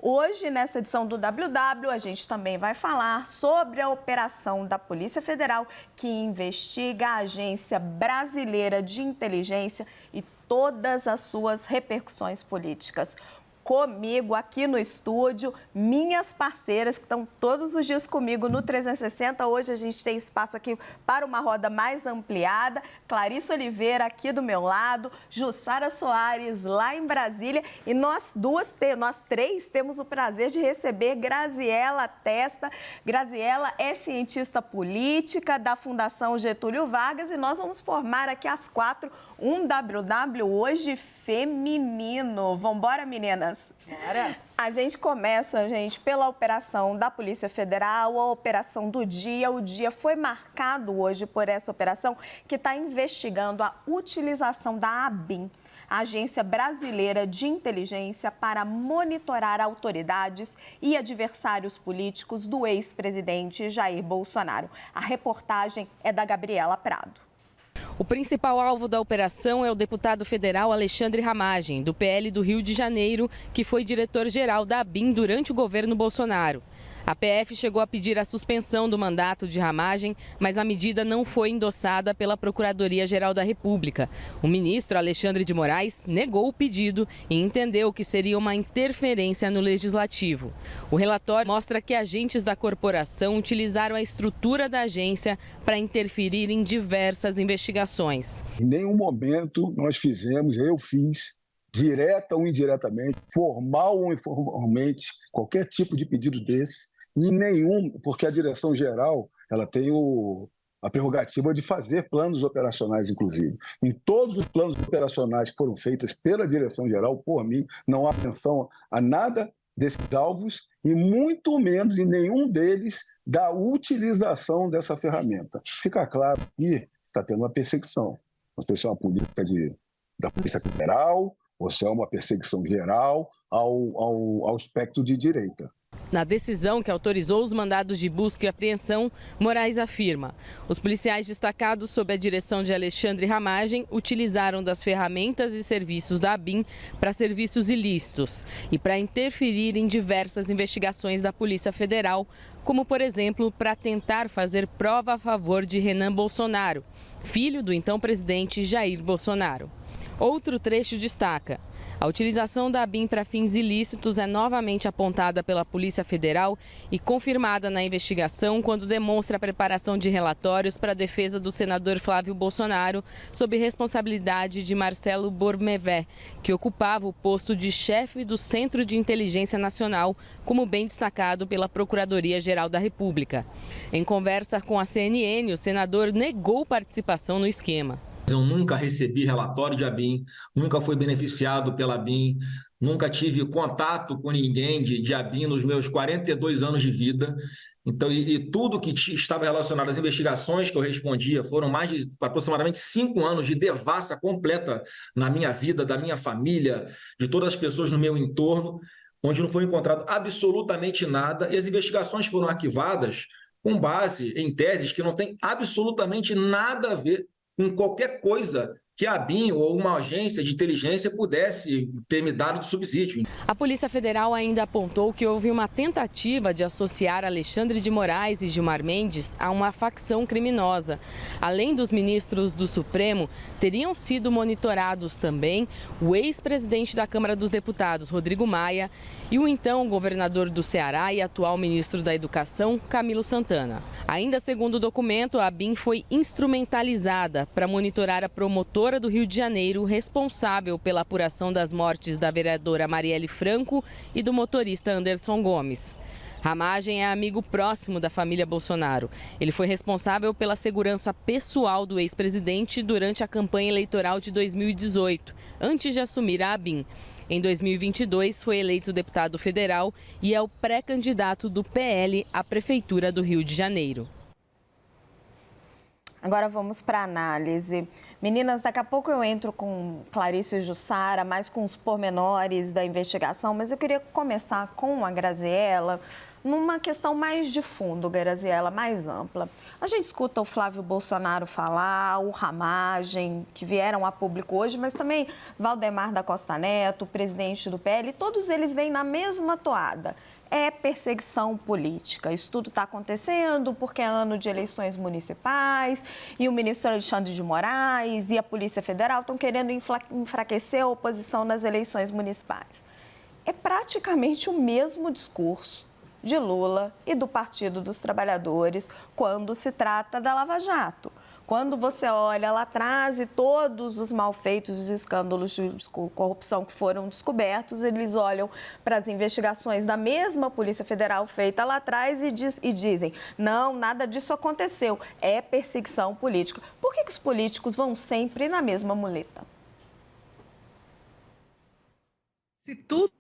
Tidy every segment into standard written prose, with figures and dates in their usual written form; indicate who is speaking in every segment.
Speaker 1: Hoje, nessa edição do WW, a gente também vai falar sobre a operação da Polícia Federal que investiga a Agência Brasileira de Inteligência e todas as suas repercussões políticas. Comigo aqui no estúdio, minhas parceiras que estão todos os dias comigo no 360. Hoje a gente tem espaço aqui para uma roda mais ampliada. Clarissa Oliveira aqui do meu lado, Jussara Soares lá em Brasília. E nós três temos o prazer de receber Graziela Testa. Graziela é cientista política da Fundação Getúlio Vargas e nós vamos formar aqui às 4 um WW hoje feminino. Vambora, meninas?
Speaker 2: Bora.
Speaker 1: A gente começa, pela operação da Polícia Federal, a operação do dia. O dia foi marcado hoje por essa operação que está investigando a utilização da ABIN, a Agência Brasileira de Inteligência, para monitorar autoridades e adversários políticos do ex-presidente Jair Bolsonaro. A reportagem é da Gabriela Prado.
Speaker 2: O principal alvo da operação é o deputado federal Alexandre Ramagem, do PL do Rio de Janeiro, que foi diretor-geral da ABIN durante o governo Bolsonaro. A PF chegou a pedir a suspensão do mandato de Ramagem, mas a medida não foi endossada pela Procuradoria-Geral da República. O ministro Alexandre de Moraes negou o pedido e entendeu que seria uma interferência no legislativo. O relatório mostra que agentes da corporação utilizaram a estrutura da agência para interferir em diversas investigações.
Speaker 3: Em nenhum momento nós fizemos, eu fiz, direta ou indiretamente, formal ou informalmente, qualquer tipo de pedido desse, e nenhum, porque a direção-geral ela tem a prerrogativa de fazer planos operacionais, inclusive. Em todos os planos operacionais que foram feitos pela direção-geral, por mim, não há menção a nada desses alvos e muito menos em nenhum deles da utilização dessa ferramenta. Fica claro que está tendo uma perseguição. Não sei se é uma política da Polícia Federal ou se é uma perseguição geral ao espectro de direita.
Speaker 2: Na decisão que autorizou os mandados de busca e apreensão, Moraes afirma: os policiais destacados sob a direção de Alexandre Ramagem utilizaram das ferramentas e serviços da ABIN para serviços ilícitos e para interferir em diversas investigações da Polícia Federal, como, por exemplo, para tentar fazer prova a favor de Renan Bolsonaro, filho do então presidente Jair Bolsonaro. Outro trecho destaca: a utilização da ABIN para fins ilícitos é novamente apontada pela Polícia Federal e confirmada na investigação quando demonstra a preparação de relatórios para a defesa do senador Flávio Bolsonaro sob responsabilidade de Marcelo Bormevé, que ocupava o posto de chefe do Centro de Inteligência Nacional, como bem destacado pela Procuradoria-Geral da República. Em conversa com a CNN, o senador negou participação no esquema.
Speaker 4: Eu nunca recebi relatório de ABIN, nunca fui beneficiado pela ABIN, nunca tive contato com ninguém de ABIN nos meus 42 anos de vida. Então, tudo que estava relacionado às investigações que eu respondia foram mais de aproximadamente 5 anos de devassa completa na minha vida, da minha família, de todas as pessoas no meu entorno, onde não foi encontrado absolutamente nada e as investigações foram arquivadas com base em teses que não têm absolutamente nada a ver com qualquer coisa que a ABIN ou uma agência de inteligência pudesse ter me dado de subsídio.
Speaker 2: A Polícia Federal ainda apontou que houve uma tentativa de associar Alexandre de Moraes e Gilmar Mendes a uma facção criminosa. Além dos ministros do Supremo, teriam sido monitorados também o ex-presidente da Câmara dos Deputados, Rodrigo Maia, e o então governador do Ceará e atual ministro da Educação, Camilo Santana. Ainda segundo o documento, a ABIN foi instrumentalizada para monitorar a promotora do Rio de Janeiro, responsável pela apuração das mortes da vereadora Marielle Franco e do motorista Anderson Gomes. Ramagem é amigo próximo da família Bolsonaro. Ele foi responsável pela segurança pessoal do ex-presidente durante a campanha eleitoral de 2018, antes de assumir a ABIN. Em 2022, foi eleito deputado federal e é o pré-candidato do PL à Prefeitura do Rio de Janeiro.
Speaker 1: Agora vamos para a análise. Meninas, daqui a pouco eu entro com Clarissa e Jussara, mais com os pormenores da investigação, mas eu queria começar com a Graziela. numa questão mais de fundo, Graziela, mais ampla. A gente escuta o Flávio Bolsonaro falar, o Ramagem, que vieram a público hoje, mas também Valdemar da Costa Neto, o presidente do PL, todos eles vêm na mesma toada. É perseguição política. Isso tudo está acontecendo porque é ano de eleições municipais e o ministro Alexandre de Moraes e a Polícia Federal estão querendo enfraquecer a oposição nas eleições municipais. É praticamente o mesmo discurso de Lula e do Partido dos Trabalhadores quando se trata da Lava Jato. Quando você olha lá atrás e todos os malfeitos e os escândalos de corrupção que foram descobertos, eles olham para as investigações da mesma Polícia Federal feita lá atrás e dizem, não, nada disso aconteceu, é perseguição política. Por que os políticos vão sempre na mesma muleta?
Speaker 5: Se tudo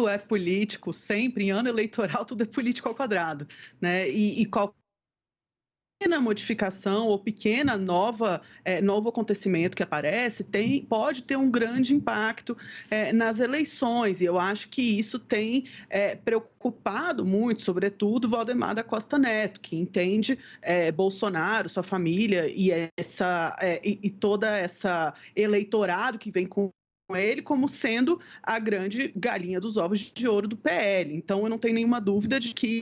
Speaker 5: é político, sempre, em ano eleitoral, tudo é político ao quadrado, né? E qualquer pequena modificação ou pequena novo acontecimento que aparece pode ter um grande impacto nas eleições. E eu acho que isso tem preocupado muito, sobretudo, Valdemar da Costa Neto, que entende Bolsonaro, sua família e toda essa eleitorado que vem com ele como sendo a grande galinha dos ovos de ouro do PL. Então, eu não tenho nenhuma dúvida de que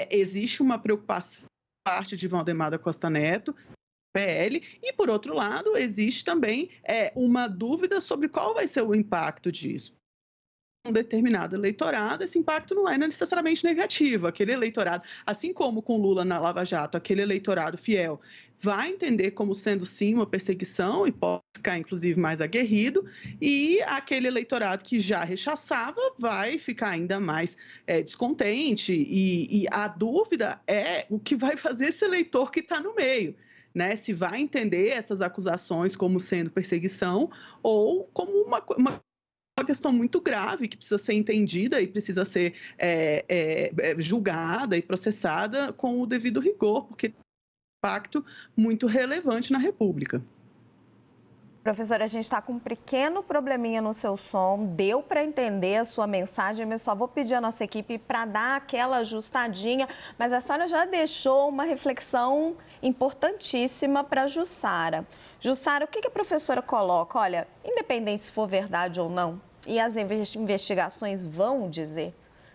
Speaker 5: existe uma preocupação parte de Valdemar da Costa Neto, PL, e, por outro lado, existe também uma dúvida sobre qual vai ser o impacto disso. Um determinado eleitorado, esse impacto não é necessariamente negativo. Aquele eleitorado, assim como com Lula na Lava Jato, aquele eleitorado fiel vai entender como sendo, sim, uma perseguição e pode ficar, inclusive, mais aguerrido, e aquele eleitorado que já rechaçava vai ficar ainda mais descontente, e a dúvida é o que vai fazer esse eleitor que está no meio, né? Se vai entender essas acusações como sendo perseguição ou como uma questão muito grave que precisa ser entendida e precisa ser julgada e processada com o devido rigor, porque impacto muito relevante na República.
Speaker 1: Professora, a gente está com um pequeno probleminha no seu som, deu para entender a sua mensagem, mas só vou pedir à nossa equipe para dar aquela ajustadinha, mas a senhora já deixou uma reflexão importantíssima para a Jussara. Jussara, o que a professora coloca? Olha, independente se for verdade ou não, e as investigações vão dizer,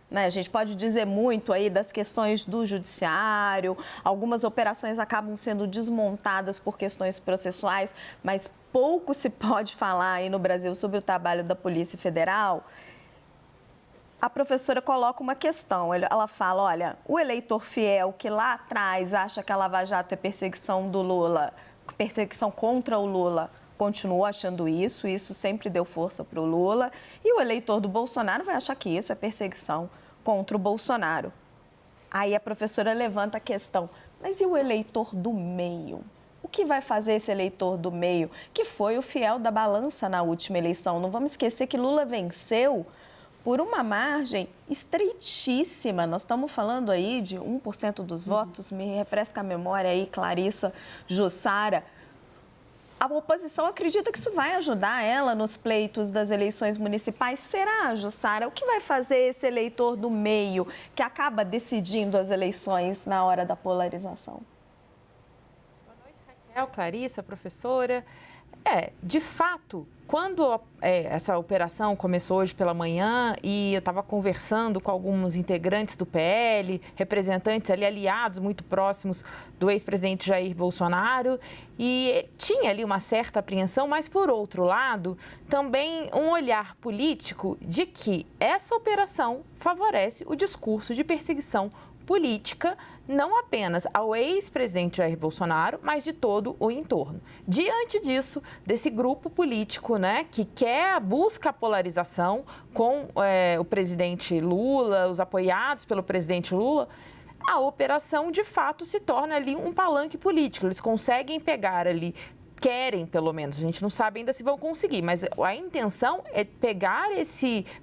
Speaker 1: né? A gente pode dizer muito aí das questões do judiciário, algumas operações acabam sendo desmontadas por questões processuais, mas pouco se pode falar aí no Brasil sobre o trabalho da Polícia Federal. A professora coloca uma questão, ela fala, olha, o eleitor fiel que lá atrás acha que a Lava Jato é perseguição do Lula, perseguição contra o Lula, continua achando isso sempre deu força para o Lula. E o eleitor do Bolsonaro vai achar que isso é perseguição contra o Bolsonaro. Aí a professora levanta a questão, mas e o eleitor do meio? O que vai fazer esse eleitor do meio, que foi o fiel da balança na última eleição? Não vamos esquecer que Lula venceu por uma margem estreitíssima. Nós estamos falando aí de 1% dos votos, me refresca a memória aí, Clarissa, Jussara. A oposição acredita que isso vai ajudar ela nos pleitos das eleições municipais. Será, Jussara? O que vai fazer esse eleitor do meio que acaba decidindo as eleições na hora da polarização?
Speaker 6: Boa noite, Raquel, Clarissa, professora. De fato, quando essa operação começou hoje pela manhã e eu estava conversando com alguns integrantes do PL, representantes ali, aliados muito próximos do ex-presidente Jair Bolsonaro, e tinha ali uma certa apreensão, mas, por outro lado, também um olhar político de que essa operação favorece o discurso de perseguição política, não apenas ao ex-presidente Jair Bolsonaro, mas de todo o entorno. Diante disso, desse grupo político, né, que busca a polarização com o presidente Lula, os apoiados pelo presidente Lula, a operação, de fato, se torna ali um palanque político. Eles conseguem pegar ali, querem, pelo menos, a gente não sabe ainda se vão conseguir, mas a intenção é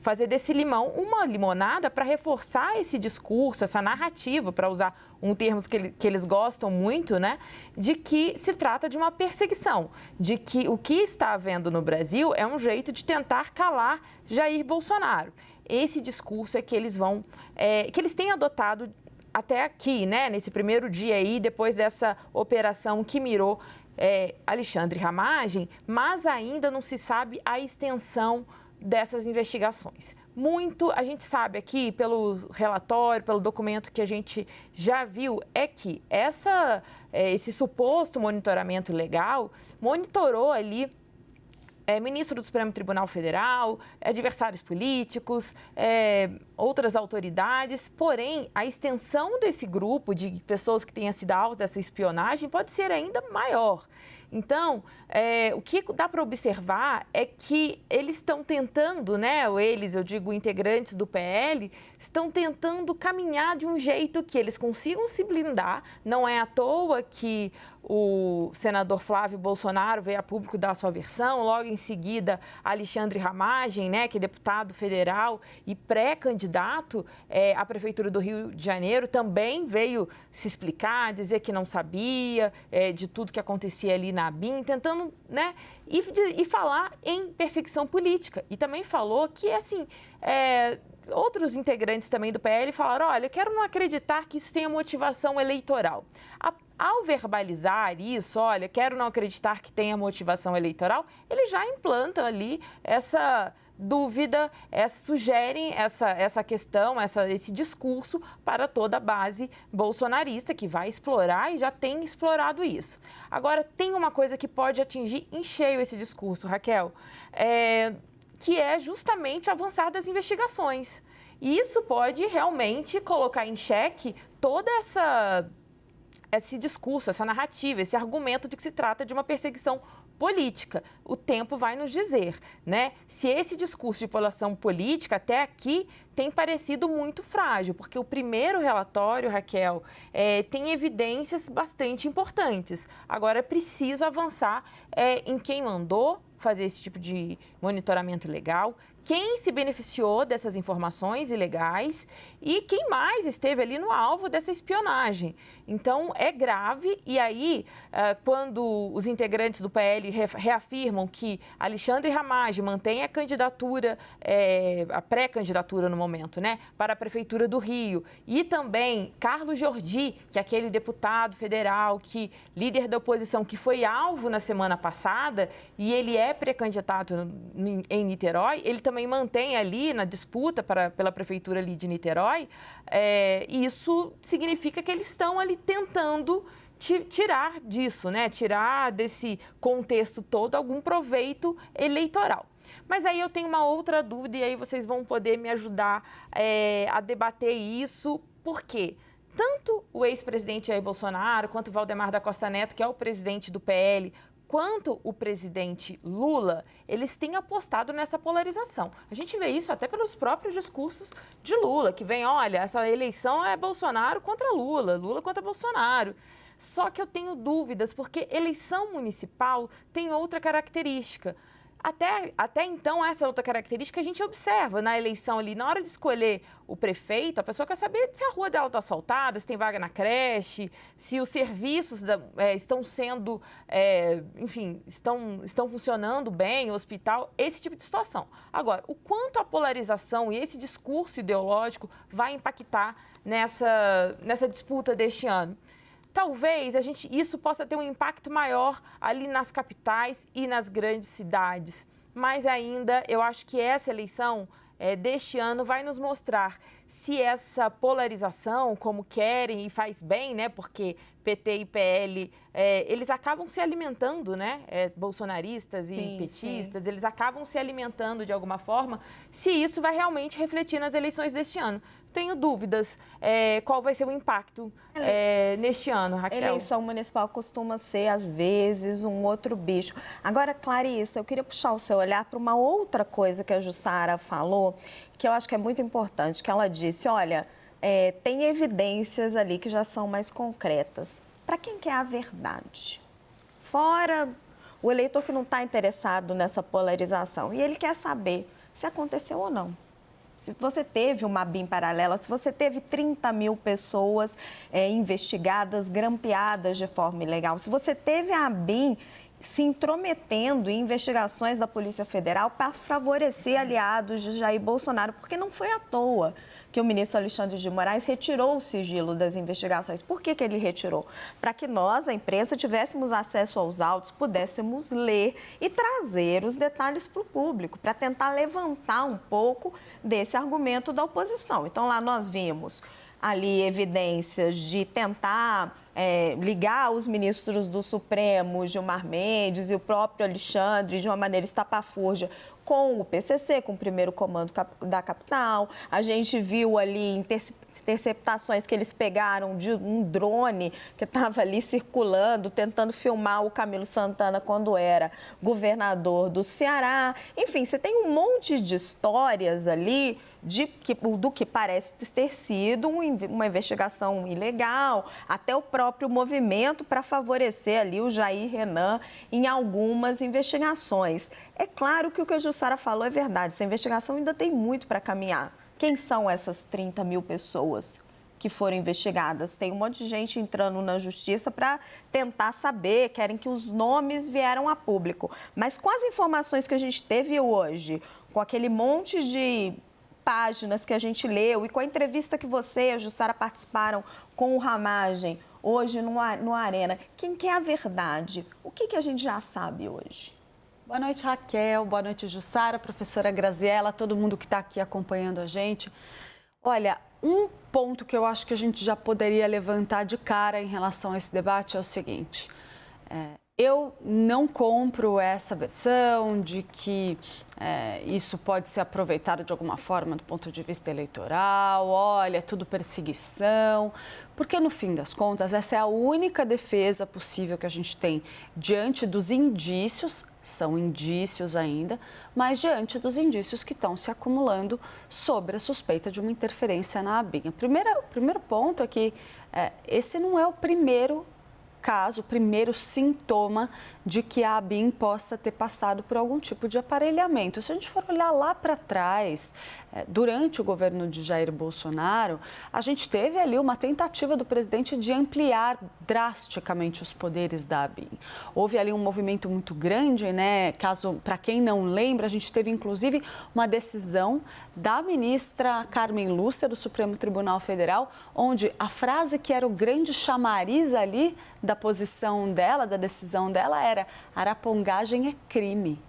Speaker 6: fazer desse limão uma limonada para reforçar esse discurso, essa narrativa, para usar um termo que eles gostam muito, né, de que se trata de uma perseguição, de que o que está havendo no Brasil é um jeito de tentar calar Jair Bolsonaro. esse discurso é que eles vão, que eles têm adotado até aqui, né, nesse primeiro dia aí, depois dessa operação que mirou Alexandre Ramagem, mas ainda não se sabe a extensão dessas investigações. Muito, a gente sabe aqui, pelo relatório, pelo documento que a gente já viu, é que esse suposto monitoramento legal monitorou ali ministro do Supremo Tribunal Federal, adversários políticos, outras autoridades, porém, a extensão desse grupo de pessoas que tenham sido alvos dessa espionagem pode ser ainda maior. Então, o que dá para observar é que eles estão tentando, né, ou eles, eu digo, integrantes do PL, estão tentando caminhar de um jeito que eles consigam se blindar. Não é à toa que o senador Flávio Bolsonaro veio a público dar a sua versão, logo em seguida Alexandre Ramagem, né, que é deputado federal e pré-candidato à Prefeitura do Rio de Janeiro, também veio se explicar, dizer que não sabia de tudo que acontecia ali na ABIN, tentando, né, e falar em perseguição política. E também falou que, assim, outros integrantes também do PL falaram, olha, eu quero não acreditar que isso tenha motivação eleitoral. Ao verbalizar isso, olha, quero não acreditar que tenha motivação eleitoral, eles já implantam ali essa dúvida, sugerem essa questão, esse discurso para toda a base bolsonarista que vai explorar e já tem explorado isso. Agora, tem uma coisa que pode atingir em cheio esse discurso, Raquel, que é justamente o avançar das investigações. E isso pode realmente colocar em xeque toda esse discurso, essa narrativa, esse argumento de que se trata de uma perseguição política. O tempo vai nos dizer, né, se esse discurso de polarização política até aqui tem parecido muito frágil, porque o primeiro relatório, Raquel, tem evidências bastante importantes. Agora é preciso avançar em quem mandou fazer esse tipo de monitoramento ilegal, quem se beneficiou dessas informações ilegais e quem mais esteve ali no alvo dessa espionagem. Então, é grave e aí, quando os integrantes do PL reafirmam que Alexandre Ramagem mantém a candidatura, a pré-candidatura no momento, né, para a Prefeitura do Rio, e também Carlos Jordi, que é aquele deputado federal, líder da oposição, que foi alvo na semana passada, e ele é pré-candidato em Niterói, ele também mantém ali na disputa pela Prefeitura ali de Niterói, e isso significa que eles estão ali tentando tirar disso, né? Tirar desse contexto todo algum proveito eleitoral. Mas aí eu tenho uma outra dúvida e aí vocês vão poder me ajudar a debater isso. Por quê? Tanto o ex-presidente Jair Bolsonaro, quanto o Valdemar da Costa Neto, que é o presidente do PL, quanto o presidente Lula, eles têm apostado nessa polarização. A gente vê isso até pelos próprios discursos de Lula, que vem, olha, essa eleição é Bolsonaro contra Lula, Lula contra Bolsonaro. Só que eu tenho dúvidas, porque eleição municipal tem outra característica. Até então, essa outra característica a gente observa na eleição ali, na hora de escolher o prefeito, a pessoa quer saber se a rua dela está asfaltada, se tem vaga na creche, se os serviços estão sendo, enfim, estão funcionando bem, o hospital, esse tipo de situação. Agora, o quanto a polarização e esse discurso ideológico vai impactar nessa disputa deste ano? Talvez isso possa ter um impacto maior ali nas capitais e nas grandes cidades. Mas ainda, eu acho que essa eleição deste ano vai nos mostrar se essa polarização, como querem e faz bem, né? Porque PT e PL, eles acabam se alimentando, né? Bolsonaristas e petistas, eles acabam se alimentando de alguma forma, se isso vai realmente refletir nas eleições deste ano. Tenho dúvidas qual vai ser o impacto neste ano, Raquel.
Speaker 1: Eleição municipal costuma ser, às vezes, um outro bicho. Agora, Clarissa, eu queria puxar o seu olhar para uma outra coisa que a Jussara falou, que eu acho que é muito importante, que ela disse, olha, tem evidências ali que já são mais concretas. Para quem quer a verdade? Fora o eleitor que não está interessado nessa polarização, e ele quer saber se aconteceu ou não. Se você teve uma ABIN paralela, se você teve 30 mil pessoas investigadas, grampeadas de forma ilegal, se você teve a ABIN se intrometendo em investigações da Polícia Federal para favorecer aliados de Jair Bolsonaro, porque não foi à toa que o ministro Alexandre de Moraes retirou o sigilo das investigações. Por que ele retirou? Para que nós, a imprensa, tivéssemos acesso aos autos, pudéssemos ler e trazer os detalhes para o público, para tentar levantar um pouco desse argumento da oposição. Então, lá nós vimos ali evidências de tentar ligar os ministros do Supremo, Gilmar Mendes e o próprio Alexandre, de uma maneira estapafúrdia, com o PCC, com o primeiro comando da capital. A gente viu ali interceptações que eles pegaram de um drone que estava ali circulando, tentando filmar o Camilo Santana quando era governador do Ceará. Enfim, você tem um monte de histórias ali do que parece ter sido uma investigação ilegal, até o próprio movimento para favorecer ali o Jair Renan em algumas investigações. É claro que o que a Jussara falou é verdade, essa investigação ainda tem muito para caminhar. Quem são essas 30 mil pessoas que foram investigadas? Tem um monte de gente entrando na justiça para tentar saber, querem que os nomes vieram a público. Mas com as informações que a gente teve hoje, com aquele monte de páginas que a gente leu e com a entrevista que você e a Jussara participaram com o Ramagem hoje no Arena, quem quer a verdade? O que a gente já sabe hoje?
Speaker 7: Boa noite, Raquel. Boa noite, Jussara, professora Graziella, todo mundo que está aqui acompanhando a gente. Olha, um ponto que eu acho que a gente já poderia levantar de cara em relação a esse debate é o seguinte. Eu não compro essa versão de que isso pode ser aproveitado de alguma forma do ponto de vista eleitoral, olha, é tudo perseguição, porque no fim das contas essa é a única defesa possível que a gente tem diante dos indícios, são indícios ainda, mas diante dos indícios que estão se acumulando sobre a suspeita de uma interferência na ABIN. O primeiro ponto é que esse não é o primeiro caso, o primeiro sintoma de que a ABIN possa ter passado por algum tipo de aparelhamento. Se a gente for olhar lá para trás, durante o governo de Jair Bolsonaro, a gente teve ali uma tentativa do presidente de ampliar drasticamente os poderes da ABIN. Houve ali um movimento muito grande, né? Para quem não lembra, a gente teve inclusive uma decisão da ministra Carmen Lúcia do Supremo Tribunal Federal, onde a frase que era o grande chamariz ali da posição dela, da decisão dela, era: arapongagem é crime.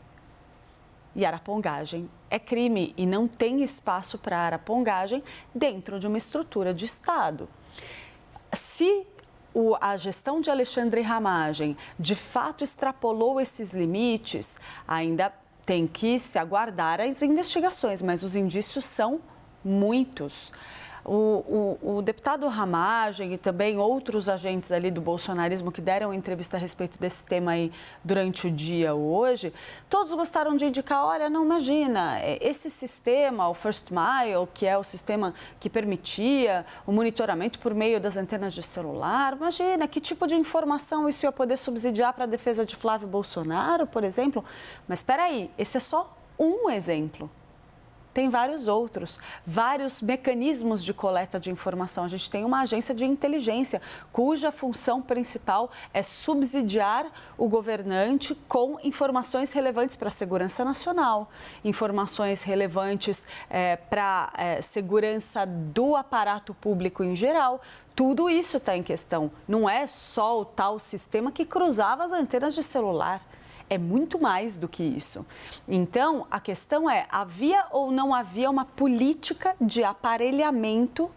Speaker 7: E arapongagem é crime e não tem espaço para arapongagem dentro de uma estrutura de Estado. Se a gestão de Alexandre Ramagem de fato extrapolou esses limites, ainda tem que se aguardar as investigações, mas os indícios são muitos. O deputado Ramagem e também outros agentes ali do bolsonarismo que deram entrevista a respeito desse tema aí durante o dia hoje, todos gostaram de indicar, olha, não imagina, esse sistema, o First Mile, que é o sistema que permitia o monitoramento por meio das antenas de celular, imagina que tipo de informação isso ia poder subsidiar para a defesa de Flávio Bolsonaro, por exemplo. Mas espera aí, esse é só um exemplo. Tem vários outros, vários mecanismos de coleta de informação. A gente tem uma agência de inteligência cuja função principal é subsidiar o governante com informações relevantes para a segurança nacional, informações relevantes para a segurança do aparato público em geral. Tudo isso está em questão. Não é só o tal sistema que cruzava as antenas de celular. É muito mais do que isso. Então, a questão é, havia ou não havia uma política de aparelhamento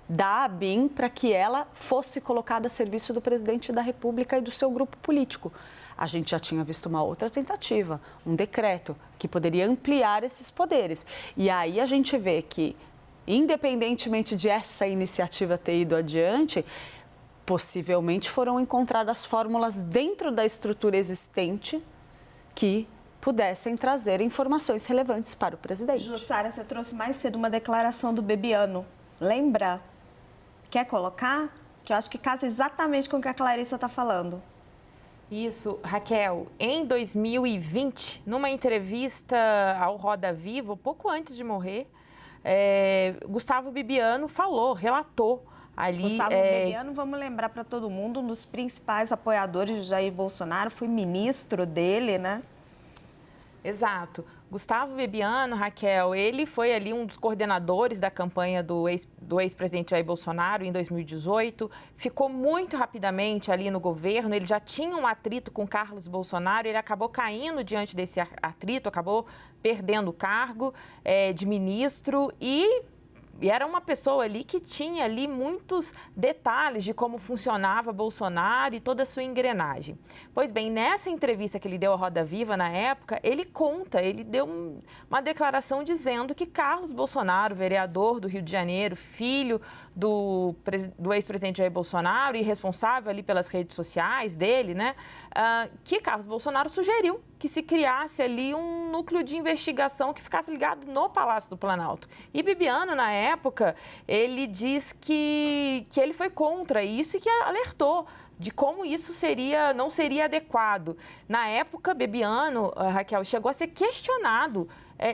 Speaker 7: da ABIN para que ela fosse colocada a serviço do presidente da República e do seu grupo político? A gente já tinha visto uma outra tentativa, um decreto que poderia ampliar esses poderes. E aí a gente vê que, independentemente de essa iniciativa ter ido adiante, possivelmente foram encontradas fórmulas dentro da estrutura existente que pudessem trazer informações relevantes para o presidente.
Speaker 1: Jussara, você trouxe mais cedo uma declaração do Bebiano. Lembra? Quer colocar? Que eu acho que casa exatamente com o que a Clarissa está falando.
Speaker 6: Isso, Raquel. Em 2020, numa entrevista ao Roda Viva, pouco antes de morrer, Gustavo Bebiano relatou ali...
Speaker 1: Gustavo Bebiano, vamos lembrar para todo mundo, um dos principais apoiadores de Jair Bolsonaro, foi ministro dele, né?
Speaker 6: Exato. Gustavo Bebiano, Raquel, ele foi ali um dos coordenadores da campanha do ex-presidente Jair Bolsonaro em 2018, ficou muito rapidamente ali no governo, ele já tinha um atrito com Carlos Bolsonaro, ele acabou caindo diante desse atrito, acabou perdendo o cargo de ministro e era uma pessoa ali que tinha ali muitos detalhes de como funcionava Bolsonaro e toda a sua engrenagem. Pois bem, nessa entrevista que ele deu à Roda Viva na época, ele deu uma declaração dizendo que Carlos Bolsonaro, vereador do Rio de Janeiro, filho do ex-presidente Jair Bolsonaro e responsável ali pelas redes sociais dele, né, que Carlos Bolsonaro sugeriu que se criasse ali um núcleo de investigação que ficasse ligado no Palácio do Planalto. E Bebiano, na época, ele diz que ele foi contra isso e que alertou de como isso não seria adequado. Na época, Bebiano, Raquel, chegou a ser questionado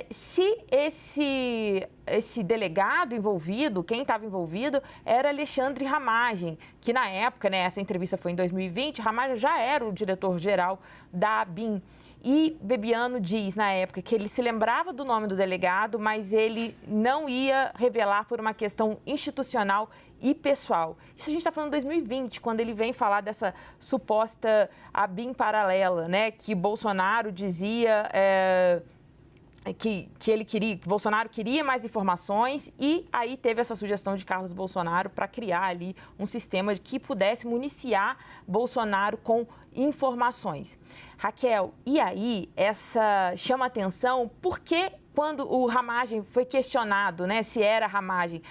Speaker 6: se esse delegado envolvido, quem estava envolvido, era Alexandre Ramagem, que na época, né, essa entrevista foi em 2020, Ramagem já era o diretor-geral da ABIN. E Bebiano diz, na época, que ele se lembrava do nome do delegado, mas ele não ia revelar por uma questão institucional e pessoal. Isso a gente está falando em 2020, quando ele vem falar dessa suposta ABIN paralela, né, que Bolsonaro dizia... Que Bolsonaro queria mais informações e aí teve essa sugestão de Carlos Bolsonaro para criar ali um sistema que pudesse municiar Bolsonaro com informações. Raquel, e aí essa chama atenção porque quando o Ramagem foi questionado, né, se era Ramagem,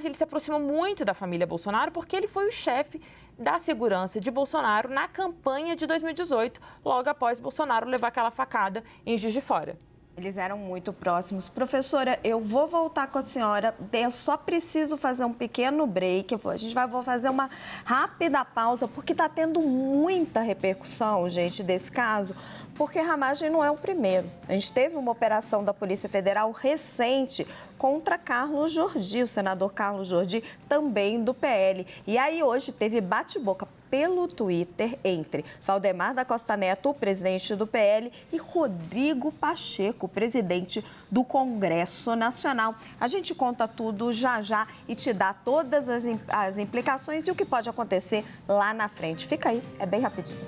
Speaker 6: ele se aproxima muito da família Bolsonaro porque ele foi o chefe da segurança de Bolsonaro na campanha de 2018, logo após Bolsonaro levar aquela facada em Juiz de Fora.
Speaker 1: Eles eram muito próximos. Professora, eu vou voltar com a senhora. Eu só preciso fazer um pequeno break. Vou fazer uma rápida pausa, porque está tendo muita repercussão, gente, desse caso. Porque Ramagem não é o primeiro. A gente teve uma operação da Polícia Federal recente contra Carlos Jordi, o senador Carlos Jordi, também do PL. E aí hoje teve bate-boca pelo Twitter entre Valdemar da Costa Neto, o presidente do PL, e Rodrigo Pacheco, presidente do Congresso Nacional. A gente conta tudo já e te dá todas as implicações e o que pode acontecer lá na frente. Fica aí, é bem rapidinho.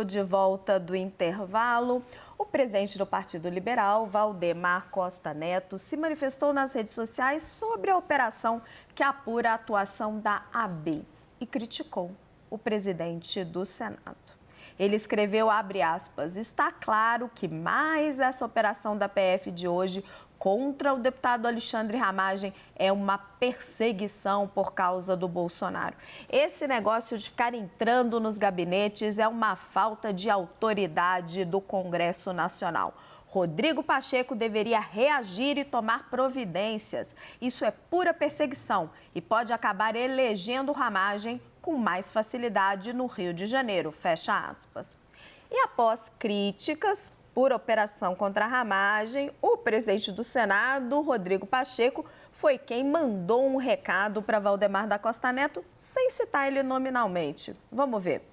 Speaker 1: De volta do intervalo. O presidente do Partido Liberal, Valdemar Costa Neto, se manifestou nas redes sociais sobre a operação que apura a atuação da ABIN e criticou o presidente do Senado. Ele escreveu, abre aspas, está claro que mais essa operação da PF de hoje contra o deputado Alexandre Ramagem é uma perseguição por causa do Bolsonaro. Esse negócio de ficar entrando nos gabinetes é uma falta de autoridade do Congresso Nacional. Rodrigo Pacheco deveria reagir e tomar providências. Isso é pura perseguição e pode acabar elegendo Ramagem com mais facilidade no Rio de Janeiro, fecha aspas. E após críticas por operação contra a Ramagem, o presidente do Senado, Rodrigo Pacheco, foi quem mandou um recado para Valdemar da Costa Neto, sem citar ele nominalmente. Vamos ver.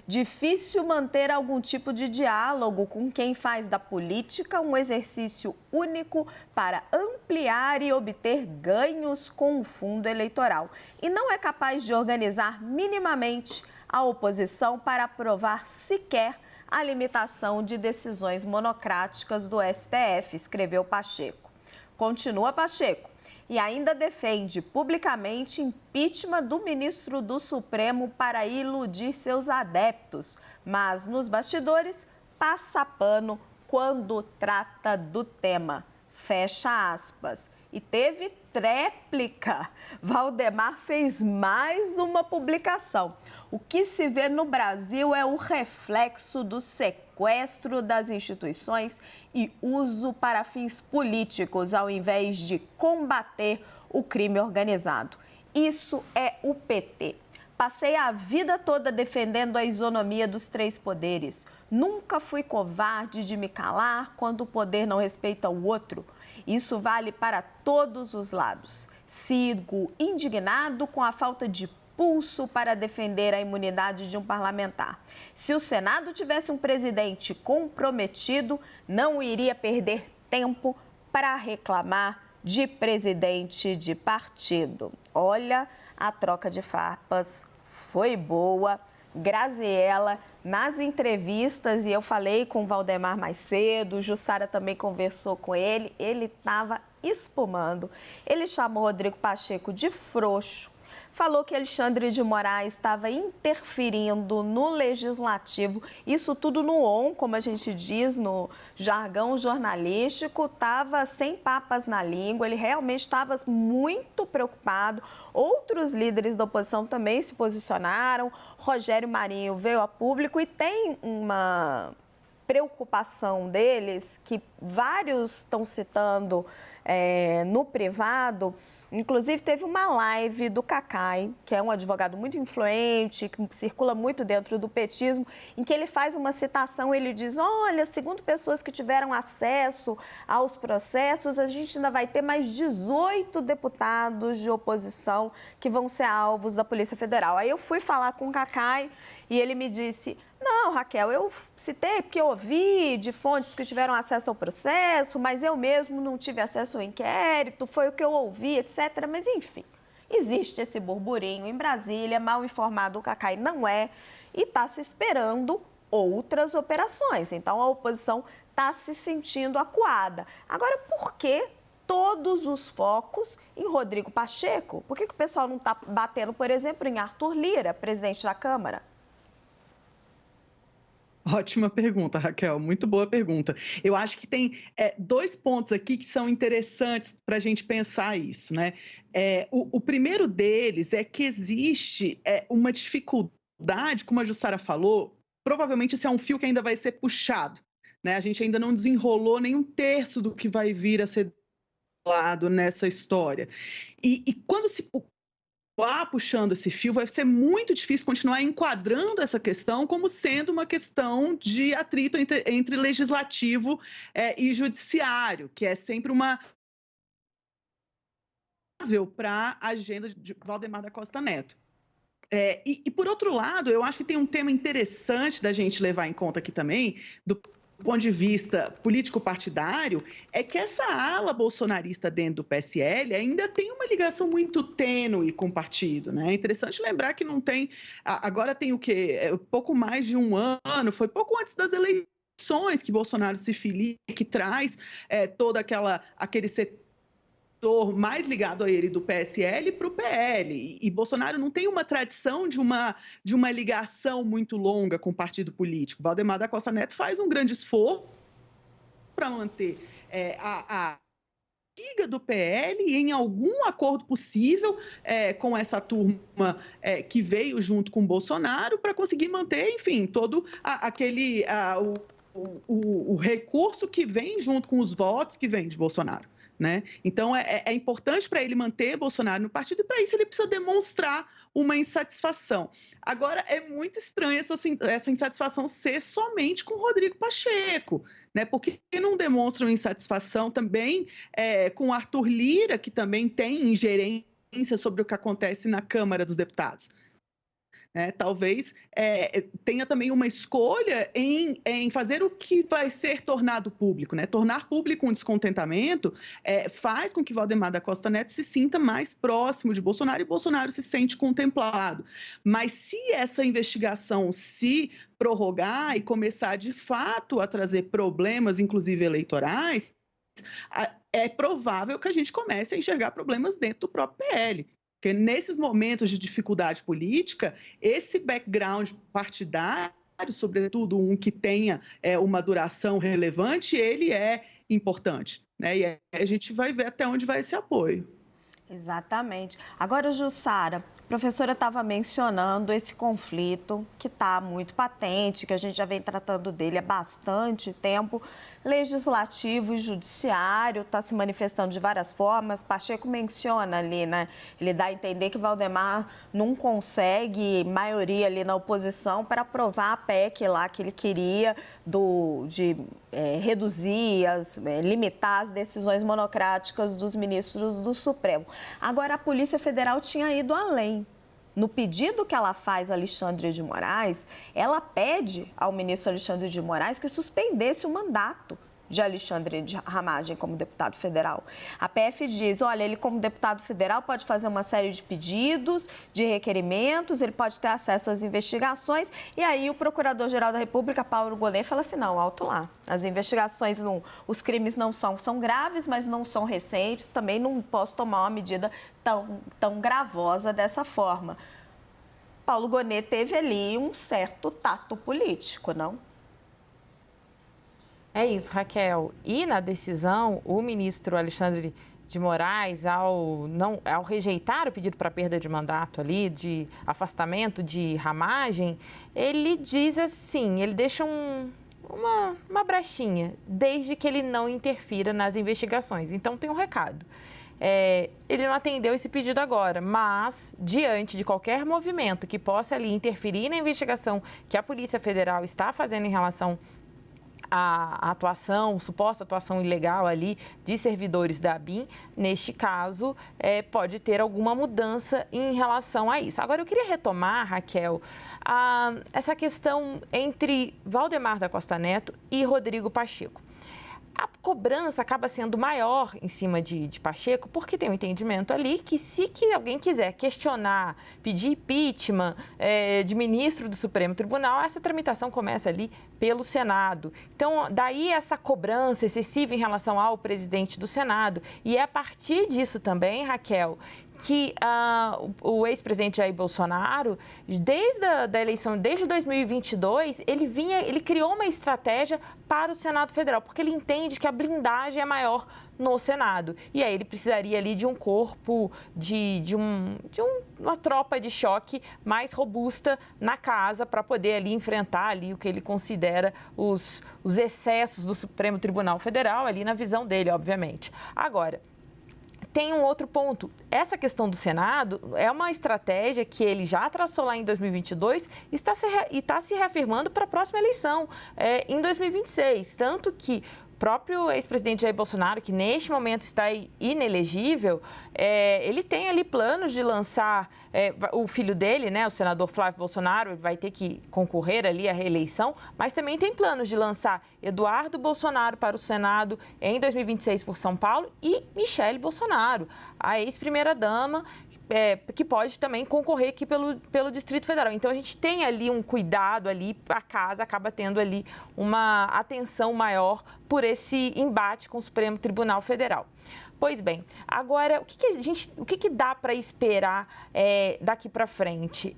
Speaker 1: Difícil manter algum tipo de diálogo com quem faz da política um exercício único para ampliar e obter ganhos com o fundo eleitoral. E não é capaz de organizar minimamente a oposição para aprovar sequer a limitação de decisões monocráticas do STF, escreveu Pacheco. Continua Pacheco e ainda defende publicamente impeachment do ministro do Supremo para iludir seus adeptos, mas nos bastidores passa pano quando trata do tema. Fecha aspas. E teve tréplica. Valdemar fez mais uma publicação. O que se vê no Brasil é o reflexo do sequestro das instituições e uso para fins políticos, ao invés de combater o crime organizado. Isso é o PT. Passei a vida toda defendendo a isonomia dos 3 poderes. Nunca fui covarde de me calar quando o poder não respeita o outro. Isso vale para todos os lados. Sigo indignado com a falta de pulso para defender a imunidade de um parlamentar. Se o Senado tivesse um presidente comprometido, não iria perder tempo para reclamar de presidente de partido. Olha, a troca de farpas foi boa. Graziella, nas entrevistas, e eu falei com o Valdemar mais cedo, Jussara também conversou com ele, ele estava espumando. Ele chamou Rodrigo Pacheco de frouxo, falou que Alexandre de Moraes estava interferindo no legislativo, isso tudo no on, como a gente diz no jargão jornalístico, estava sem papas na língua, ele realmente estava muito preocupado. Outros líderes da oposição também se posicionaram, Rogério Marinho veio a público e tem uma preocupação deles, que vários estão citando no privado. Inclusive, teve uma live do Cacai, que é um advogado muito influente, que circula muito dentro do petismo, em que ele faz uma citação, ele diz, olha, segundo pessoas que tiveram acesso aos processos, a gente ainda vai ter mais 18 deputados de oposição que vão ser alvos da Polícia Federal. Aí eu fui falar com o Cacai e ele me disse, não, Raquel, eu citei porque eu ouvi de fontes que tiveram acesso ao processo, mas eu mesmo não tive acesso ao inquérito, foi o que eu ouvi, etc. Mas, enfim, existe esse burburinho em Brasília, mal informado o Cacai não é, e está se esperando outras operações. Então, a oposição está se sentindo acuada. Agora, por que todos os focos em Rodrigo Pacheco? Por que o pessoal não está batendo, por exemplo, em Arthur Lira, presidente da Câmara?
Speaker 5: Ótima pergunta, Raquel, muito boa pergunta. Eu acho que tem 2 pontos aqui que são interessantes para a gente pensar isso, né? O primeiro deles é que existe uma dificuldade, como a Jussara falou, provavelmente esse é um fio que ainda vai ser puxado, né? A gente ainda não desenrolou nem 1/3 do que vai vir a ser falado nessa história. E quando se puxando esse fio, vai ser muito difícil continuar enquadrando essa questão como sendo uma questão de atrito entre legislativo e judiciário, que é sempre uma para a agenda de Valdemar da Costa Neto. E, por outro lado, eu acho que tem um tema interessante da gente levar em conta aqui também, do ponto de vista político-partidário, é que essa ala bolsonarista dentro do PSL ainda tem uma ligação muito tênue com o partido, né? É interessante lembrar que não tem... Agora tem o quê? Pouco mais de 1 ano, foi pouco antes das eleições que Bolsonaro se filia, que traz todo aquele setor mais ligado a ele do PSL para o PL. E Bolsonaro não tem uma tradição de uma ligação muito longa com o partido político. Valdemar da Costa Neto faz um grande esforço para manter a liga do PL e em algum acordo possível com essa turma que veio junto com o Bolsonaro para conseguir manter, enfim, todo o recurso que vem junto com os votos que vem de Bolsonaro. Né? Então, é importante para ele manter Bolsonaro no partido e, para isso, ele precisa demonstrar uma insatisfação. Agora, é muito estranho essa insatisfação ser somente com Rodrigo Pacheco, né? Porque não demonstram insatisfação também com Arthur Lira, que também tem ingerência sobre o que acontece na Câmara dos Deputados. Talvez tenha também uma escolha em fazer o que vai ser tornado público. Né? Tornar público um descontentamento faz com que Valdemar da Costa Neto se sinta mais próximo de Bolsonaro e Bolsonaro se sente contemplado. Mas se essa investigação se prorrogar e começar de fato a trazer problemas, inclusive eleitorais, é provável que a gente comece a enxergar problemas dentro do próprio PL. Porque nesses momentos de dificuldade política, esse background partidário, sobretudo um que tenha uma duração relevante, ele é importante. Né? E a gente vai ver até onde vai esse apoio.
Speaker 1: Exatamente. Agora, Jussara, a professora estava mencionando esse conflito que está muito patente, que a gente já vem tratando dele há bastante tempo, Legislativo e Judiciário está se manifestando de várias formas. Pacheco menciona ali, né? Ele dá a entender que Valdemar não consegue maioria ali na oposição para aprovar a PEC lá que ele queria de reduzir, limitar as decisões monocráticas dos ministros do Supremo. Agora, a Polícia Federal tinha ido além. No pedido que ela faz a Alexandre de Moraes, ela pede ao ministro Alexandre de Moraes que suspendesse o mandato de Alexandre de Ramagem como deputado federal. A PF diz, olha, ele como deputado federal pode fazer uma série de pedidos, de requerimentos, ele pode ter acesso às investigações, e aí o Procurador-Geral da República, Paulo Gonet, fala assim, não, alto lá. As investigações, os crimes não são graves, mas não são recentes, também não posso tomar uma medida tão gravosa dessa forma. Paulo Gonet teve ali um certo tato político, não?
Speaker 6: É isso, Raquel. E na decisão, o ministro Alexandre de Moraes, ao rejeitar o pedido para perda de mandato ali, de afastamento de Ramagem, ele diz assim, ele deixa uma brechinha, desde que ele não interfira nas investigações. Então, tem um recado. Ele não atendeu esse pedido agora, mas, diante de qualquer movimento que possa ali interferir na investigação que a Polícia Federal está fazendo em relação a suposta atuação ilegal ali de servidores da ABIN, neste caso, pode ter alguma mudança em relação a isso. Agora, eu queria retomar, Raquel, essa questão entre Valdemar da Costa Neto e Rodrigo Pacheco. A cobrança acaba sendo maior em cima de Pacheco, porque tem um entendimento ali que se alguém quiser questionar, pedir impeachment de ministro do Supremo Tribunal, essa tramitação começa ali pelo Senado. Então, daí essa cobrança excessiva em relação ao presidente do Senado. E é a partir disso também, Raquel, que o ex-presidente Jair Bolsonaro, desde a eleição, desde 2022, ele criou uma estratégia para o Senado Federal, porque ele entende que a blindagem é maior no Senado. E aí ele precisaria ali de um corpo, de uma tropa de choque mais robusta na casa para poder ali enfrentar ali o que ele considera os excessos do Supremo Tribunal Federal, ali na visão dele, obviamente. Agora, tem um outro ponto. Essa questão do Senado é uma estratégia que ele já traçou lá em 2022 e está se reafirmando para a próxima eleição, em 2026. Tanto que o próprio ex-presidente Jair Bolsonaro, que neste momento está inelegível, ele tem ali planos de lançar o filho dele, né, o senador Flávio Bolsonaro, vai ter que concorrer ali à reeleição, mas também tem planos de lançar Eduardo Bolsonaro para o Senado em 2026 por São Paulo e Michele Bolsonaro, a ex-primeira-dama, que pode também concorrer aqui pelo Distrito Federal. Então, a gente tem ali um cuidado ali, a casa acaba tendo ali uma atenção maior por esse embate com o Supremo Tribunal Federal. Pois bem, agora, o que dá para esperar daqui para frente?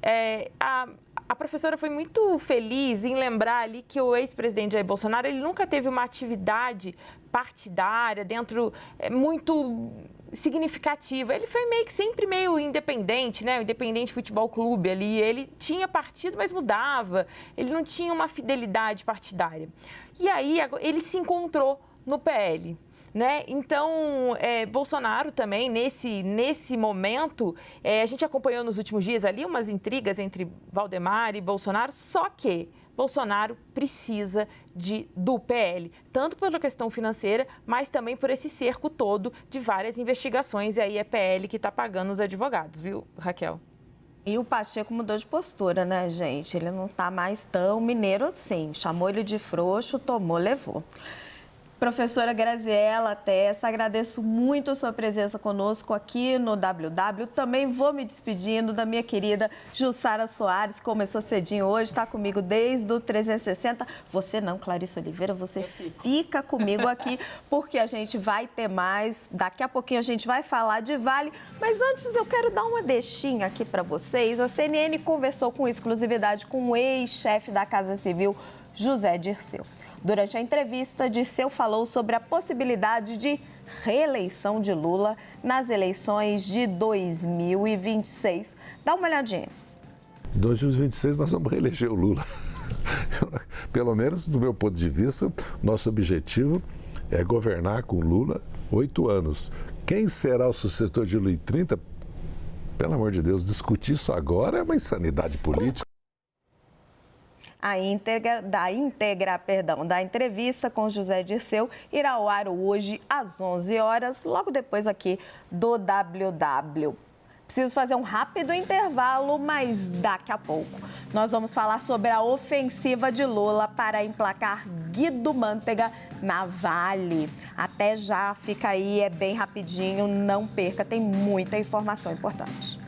Speaker 6: A professora foi muito feliz em lembrar ali que o ex-presidente Jair Bolsonaro, ele nunca teve uma atividade partidária muito significativa. Ele foi sempre meio independente, né? O Independente Futebol Clube ali. Ele tinha partido, mas mudava. Ele não tinha uma fidelidade partidária. E aí, ele se encontrou no PL. Né? Então, Bolsonaro também, nesse momento, a gente acompanhou nos últimos dias ali umas intrigas entre Valdemar e Bolsonaro, só que Bolsonaro precisa do PL, tanto pela questão financeira, mas também por esse cerco todo de várias investigações, e aí é PL que está pagando os advogados, viu, Raquel?
Speaker 1: E o Pacheco mudou de postura, né, gente? Ele não está mais tão mineiro assim, chamou ele de frouxo, tomou, levou. Professora Graziela Tessa, agradeço muito a sua presença conosco aqui no WW. Também vou me despedindo da minha querida Jussara Soares, que começou cedinho hoje, está comigo desde o 360. Você não, Clarice Oliveira, você fica comigo aqui, porque a gente vai ter mais. Daqui a pouquinho a gente vai falar de Vale, mas antes eu quero dar uma deixinha aqui para vocês. A CNN conversou com exclusividade com o ex-chefe da Casa Civil, José Dirceu. Durante a entrevista, Dirceu falou sobre a possibilidade de reeleição de Lula nas eleições de 2026. Dá uma olhadinha.
Speaker 8: Em 2026 nós vamos reeleger o Lula. Pelo menos, do meu ponto de vista, nosso objetivo é governar com Lula 8 anos. Quem será o sucessor de Lula em 30? Pelo amor de Deus, discutir isso agora é uma insanidade política.
Speaker 1: A íntegra da entrevista com José Dirceu irá ao ar hoje às 11 horas, logo depois aqui do WW. Preciso fazer um rápido intervalo, mas daqui a pouco nós vamos falar sobre a ofensiva de Lula para emplacar Guido Mantega na Vale. Até já, fica aí, é bem rapidinho, não perca, tem muita informação importante.